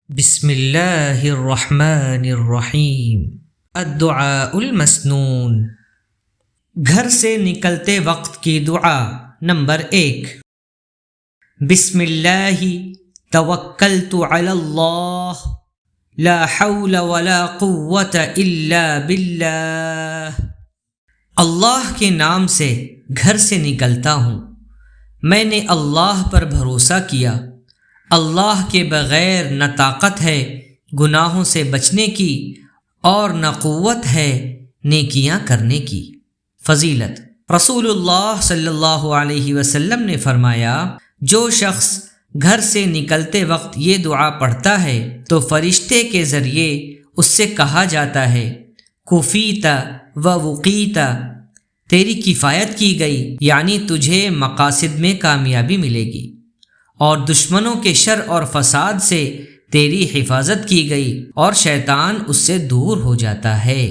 بسم اللہ الرحمن الرحیم۔ الدعاء المسنون، گھر سے نکلتے وقت کی دعا۔ نمبر 1، بسم اللہ توکلت علی اللہ لا حول ولا قوة الا باللہ۔ اللہ کے نام سے گھر سے نکلتا ہوں، میں نے اللہ پر بھروسہ کیا، اللہ کے بغیر نہ طاقت ہے گناہوں سے بچنے کی اور نہ قوت ہے نیکیاں کرنے کی۔ فضیلت، رسول اللہ صلی اللہ علیہ وسلم نے فرمایا، جو شخص گھر سے نکلتے وقت یہ دعا پڑھتا ہے تو فرشتے کے ذریعے اس سے کہا جاتا ہے، کفیت و وقیت، تیری کفایت کی گئی، یعنی تجھے مقاصد میں کامیابی ملے گی، اور دشمنوں کے شر اور فساد سے تیری حفاظت کی گئی اور شیطان اس سے دور ہو جاتا ہے۔